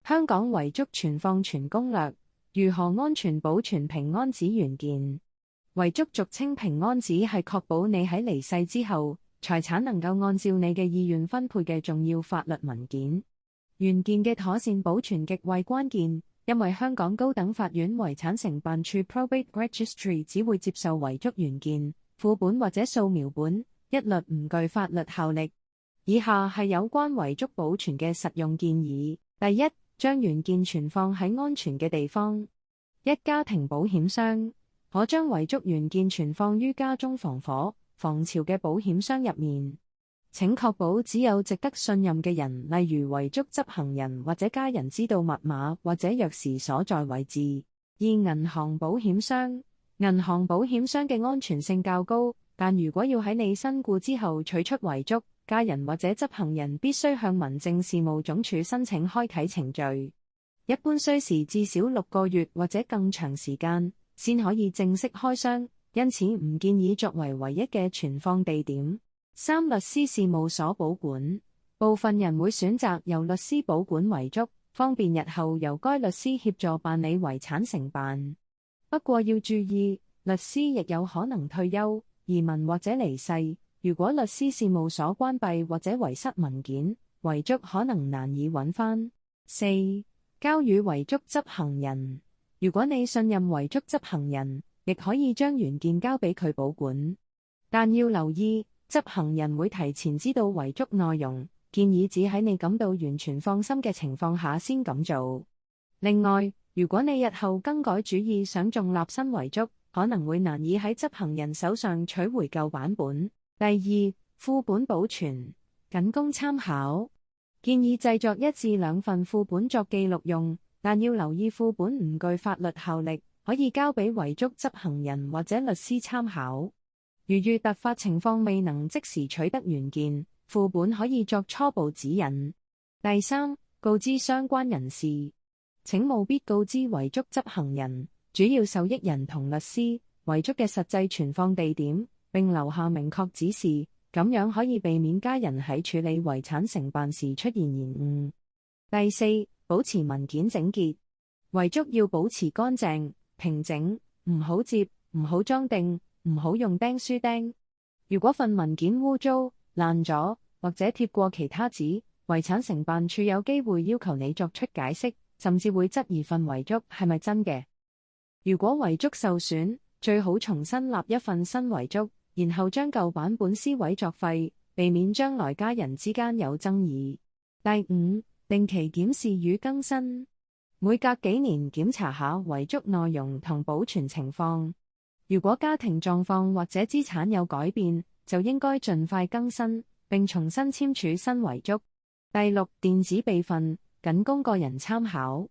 香港遺囑存放全攻略，如何安全保存平安紙原件？遺囑俗稱平安紙，係確保你喺離世之後，財產能夠按照你嘅意願分配嘅重要法律文件。原件嘅妥善保存極為關鍵，因為香港高等法院遺產承辦處 Probate Registry 只會接受遺囑原件、副本或者掃描本，一律唔具法律效力。以下係有關遺囑保存嘅實用建議。第一，將原件存放喺安全嘅地方。一、家庭保險箱，可將遺囑原件存放於家中防火、防潮嘅保險箱入面。請確保只有值得信任嘅人，例如遺囑執行人或者家人知道密碼或者鑰匙所在位置。二、銀行保險箱，銀行保險箱嘅安全性較高，但如果要喺你身故之後取出遺囑，家人或者執行人必須向民政事務總署申請開啟程序，一般需時至少6個月或者更長時間，先可以正式開箱，因此唔建議作為唯一嘅存放地點。三、律師事務所保管，部分人會選擇由律師保管遺囑，方便日後由該律師協助辦理遺產承辦。不過要注意，律師亦有可能退休、移民或者離世。如果律師事務所關閉或者遺失文件，遺囑可能難以揾返。四、交予遺囑執行人，如果你信任遺囑執行人，亦可以將原件交俾佢保管，但要留意，執行人會提前知道遺囑內容，建議只喺你感到完全放心嘅情況下先咁做。另外，如果你日後更改主意想重立新遺囑，可能會難以喺執行人手上取回舊版本。第二，副本保存，僅供參考，建議製作1至2份副本作記錄用，但要留意副本唔具法律效力，可以交俾遺囑執行人或者律師參考。如遇突發情況未能即時取得原件，副本可以作初步指引。第三，告知相關人士，請務必告知遺囑執行人、主要受益人同律師遺囑嘅實際存放地點，並留下明確指示，咁樣可以避免家人喺處理遺產承辦時出現延誤。第四，保持文件整潔，遺囑要保持乾淨、平整，唔好摺，唔好裝訂，唔好用釘書釘。如果份文件污糟、爛咗，或者貼過其他紙，遺產承辦處有機會要求你作出解釋，甚至會質疑份遺囑係咪真嘅。如果遺囑受損，最好重新立一份新遺囑，然後將舊版本撕毀作廢，避免將來家人之間有爭議。第五，定期檢視與更新，每隔幾年檢查下遺囑內容同保存情況。如果家庭狀況或者資產有改變，就應該盡快更新，並重新簽署新遺囑。第六，電子備份，僅供個人參考。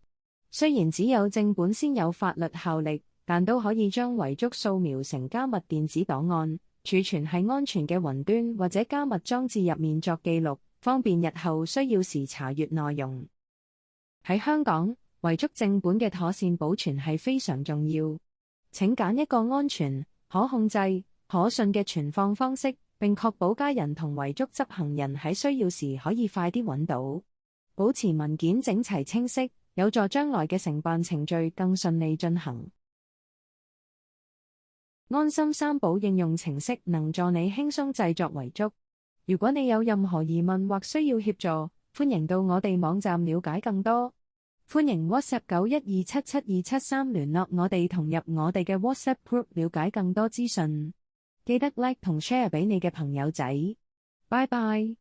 雖然只有正本先有法律效力，但都可以將遺囑掃描成加密電子檔案，儲存喺安全嘅雲端或者加密裝置入面作記錄，方便日後需要時查閱內容。喺香港，遺囑正本嘅妥善保存係非常重要。請揀一個安全、可控制、可信嘅存放方式，並確保家人同遺囑執行人喺需要時可以快啲揾到。保持文件整齊清晰，有助將來嘅承辦程序更順利進行。安心三寶應用程式能助你輕鬆製作遺囑。如果你有任何疑問或需要協助，歡迎到我哋網站了解更多。歡迎 WhatsApp 91277273聯絡我哋同入我哋嘅 WhatsApp Group 了解更多資訊。記得 Like 同 Share 俾你嘅朋友仔。拜拜。